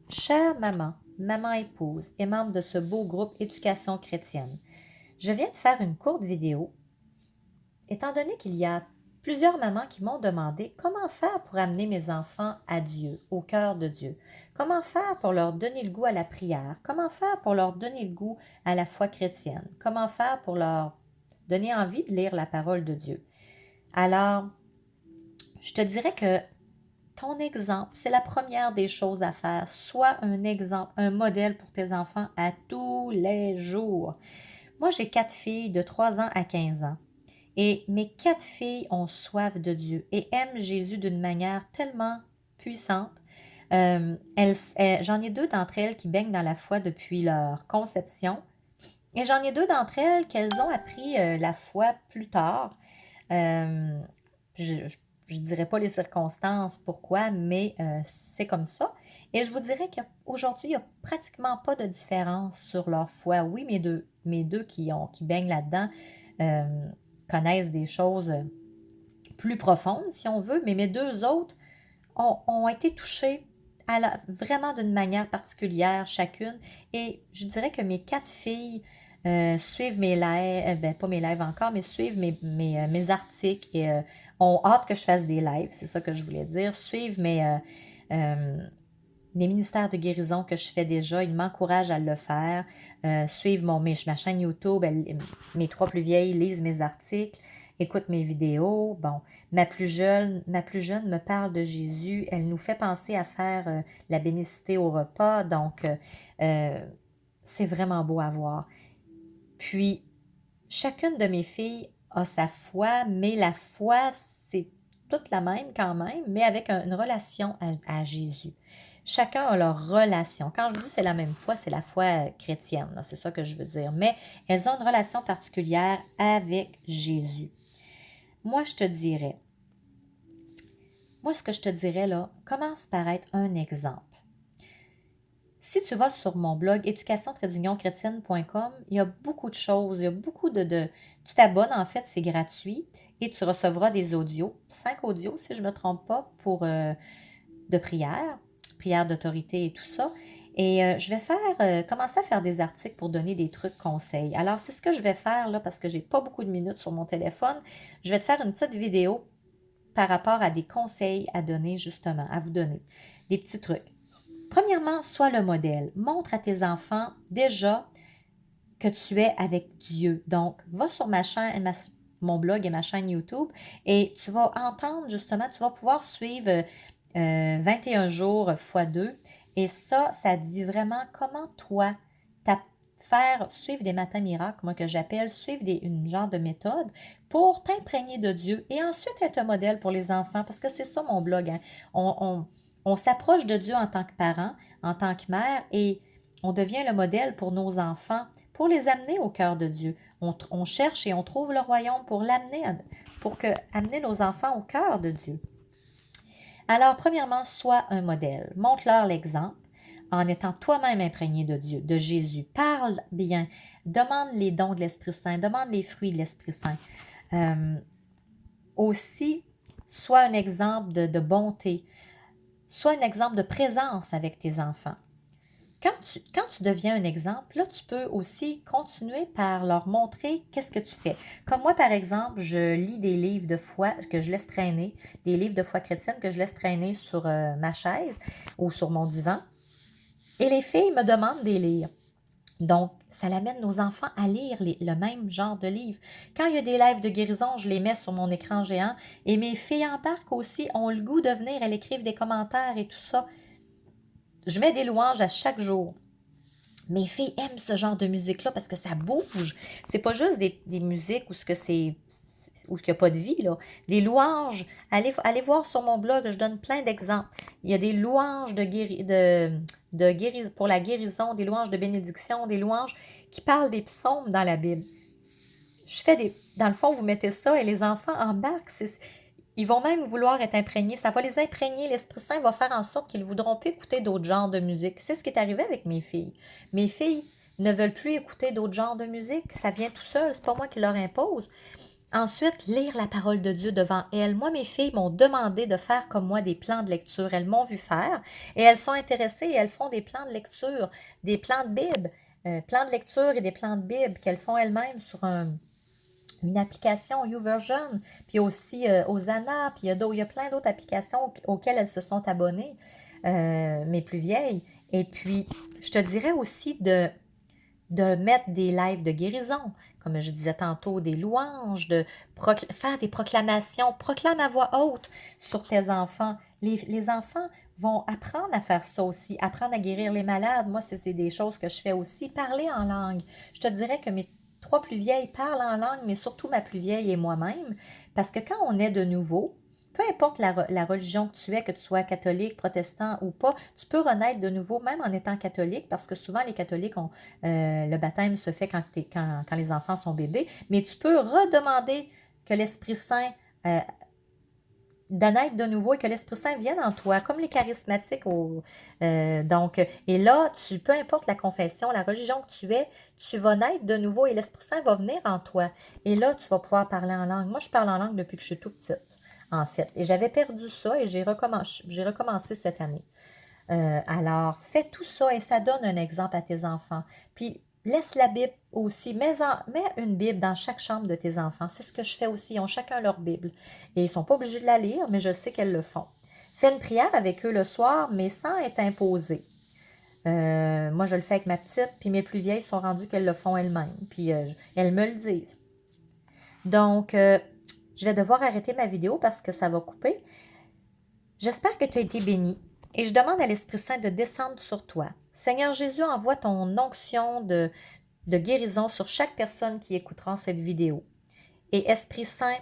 Chère maman, maman épouse et membre de ce beau groupe Éducation chrétienne, je viens de faire une courte vidéo, étant donné qu'il y a plusieurs mamans qui m'ont demandé comment faire pour amener mes enfants à Dieu, au cœur de Dieu, comment faire pour leur donner le goût à la prière, comment faire pour leur donner le goût à la foi chrétienne, comment faire pour leur donner envie de lire la parole de Dieu. Alors, je te dirais que ton exemple, c'est la première des choses à faire. Sois un exemple, un modèle pour tes enfants à tous les jours. Moi, j'ai 4 filles de 3 ans à 15 ans. Et mes 4 filles ont soif de Dieu et aiment Jésus d'une manière tellement puissante. J'en ai 2 d'entre elles qui baignent dans la foi depuis leur conception. Et j'en ai 2 d'entre elles qu'elles ont appris la foi plus tard. Euh, je dirais pas les circonstances, pourquoi, mais c'est comme ça. Et je vous dirais qu'aujourd'hui, il n'y a pratiquement pas de différence sur leur foi. Oui, mes deux qui baignent là-dedans euh, connaissent des choses plus profondes, si on veut, mais mes 2 autres ont été touchées vraiment d'une manière particulière chacune. Et je dirais que mes 4 filles suivent mes lives, ben pas mes lives encore, mais suivent mes articles et ont hâte que je fasse des lives, c'est ça que je voulais dire, suivent euh, les ministères de guérison que je fais déjà, ils m'encouragent à le faire, suivent ma chaîne YouTube, mes 3 plus vieilles lisent mes articles, écoutent mes vidéos. Bon, ma plus jeune me parle de Jésus, elle nous fait penser à faire la bénicité au repas, donc c'est vraiment beau à voir. Puis, chacune de mes filles a sa foi, mais la foi, c'est toute la même quand même, mais avec une relation à Jésus. Chacun a leur relation. Quand je dis c'est la même foi, c'est la foi chrétienne, là, c'est ça que je veux dire. Mais elles ont une relation particulière avec Jésus. Moi, je te dirais, moi, ce que je te dirais là, commence par être un exemple. Si tu vas sur mon blog éducation-chrétienne.com, il y a beaucoup de choses, il y a beaucoup Tu t'abonnes, en fait, c'est gratuit et tu recevras des audios, 5 audios si je ne me trompe pas, de prière d'autorité et tout ça. Et je vais commencer à faire des articles pour donner des trucs conseils. Alors, c'est ce que je vais faire là parce que j'ai pas beaucoup de minutes sur mon téléphone. Je vais te faire une petite vidéo par rapport à des conseils à donner justement, à vous donner, des petits trucs. Premièrement, sois le modèle. Montre à tes enfants déjà que tu es avec Dieu. Donc, va sur mon blog et ma chaîne YouTube et tu vas entendre justement, tu vas pouvoir suivre 21 jours x 2. Et ça dit vraiment comment toi, faire suivre des matins miracles, moi que j'appelle, suivre une genre de méthode pour t'imprégner de Dieu et ensuite être un modèle pour les enfants, parce que c'est ça mon blog. Hein. On s'approche de Dieu en tant que parent, en tant que mère, et on devient le modèle pour nos enfants, pour les amener au cœur de Dieu. On cherche et on trouve le royaume pour amener nos enfants au cœur de Dieu. Alors, premièrement, sois un modèle. Montre-leur l'exemple en étant toi-même imprégné de Dieu, de Jésus. Parle bien. Demande les dons de l'Esprit Saint. Demande les fruits de l'Esprit Saint. Aussi, sois un exemple de bonté. Sois un exemple de présence avec tes enfants. Quand tu deviens un exemple, là, tu peux aussi continuer par leur montrer qu'est-ce que tu fais. Comme moi, par exemple, je lis des livres de foi que je laisse traîner, des livres de foi chrétienne que je laisse traîner sur ma chaise ou sur mon divan. Et les filles me demandent des lire. Donc, ça amène nos enfants à lire le même genre de livres. Quand il y a des lives de guérison, je les mets sur mon écran géant et mes filles embarquent aussi, ont le goût de venir, elles écrivent des commentaires et tout ça. Je mets des louanges à chaque jour. Mes filles aiment ce genre de musique-là parce que ça bouge. C'est pas juste des musiques où ce que c'est où il n'y a pas de vie, là. Des louanges. Allez voir sur mon blog, je donne plein d'exemples. Il y a des louanges pour la guérison, des louanges de bénédiction, des louanges qui parlent des psaumes dans la Bible. Dans le fond, vous mettez ça et les enfants embarquent. Ils vont même vouloir être imprégnés. Ça va les imprégner. L'Esprit Saint va faire en sorte qu'ils ne voudront plus écouter d'autres genres de musique. C'est ce qui est arrivé avec mes filles. Mes filles ne veulent plus écouter d'autres genres de musique. Ça vient tout seul. C'est pas moi qui leur impose. Ensuite, lire la parole de Dieu devant elles. Moi, mes filles m'ont demandé de faire comme moi des plans de lecture. Elles m'ont vu faire et elles sont intéressées et elles font des plans de lecture, des plans de Bible, plans de lecture et des plans de Bible qu'elles font elles-mêmes sur une application YouVersion, puis aussi Hosanna, puis il y a plein d'autres applications auxquelles elles se sont abonnées, mes plus vieilles. Et puis, je te dirais aussi de mettre des lives de guérison, comme je disais tantôt, des louanges, de faire des proclamations. Proclame à voix haute sur tes enfants. Les enfants vont apprendre à faire ça aussi, apprendre à guérir les malades. Moi, c'est des choses que je fais aussi. Parler en langue. Je te dirais que mes trois plus vieilles parlent en langue, mais surtout ma plus vieille et moi-même, parce que quand on est de nouveau, peu importe la religion que tu sois catholique, protestant ou pas, tu peux renaître de nouveau, même en étant catholique, parce que souvent les catholiques ont le baptême se fait quand les enfants sont bébés, mais tu peux redemander que l'Esprit Saint de naître de nouveau et que l'Esprit Saint vienne en toi, comme les charismatiques. Donc, et là, peu importe la confession, la religion que tu vas naître de nouveau et l'Esprit Saint va venir en toi. Et là, tu vas pouvoir parler en langue. Moi, je parle en langue depuis que je suis tout petite, en fait. Et j'avais perdu ça et j'ai recommencé cette année. Alors, fais tout ça et ça donne un exemple à tes enfants. Puis, laisse la Bible aussi. Mets une Bible dans chaque chambre de tes enfants. C'est ce que je fais aussi. Ils ont chacun leur Bible. Et ils ne sont pas obligés de la lire, mais je sais qu'elles le font. Fais une prière avec eux le soir, mais sans être imposé. Moi, je le fais avec ma petite, puis mes plus vieilles sont rendues qu'elles le font elles-mêmes. Puis, elles me le disent. Donc, je vais devoir arrêter ma vidéo parce que ça va couper. J'espère que tu as été béni et je demande à l'Esprit Saint de descendre sur toi. Seigneur Jésus, envoie ton onction de guérison sur chaque personne qui écoutera cette vidéo. Et Esprit Saint,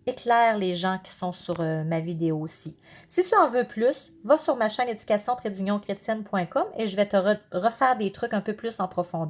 éclaire les gens qui sont sur ma vidéo aussi. Si tu en veux plus, va sur ma chaîne éducation-chrétienne.com et je vais te refaire des trucs un peu plus en profondeur.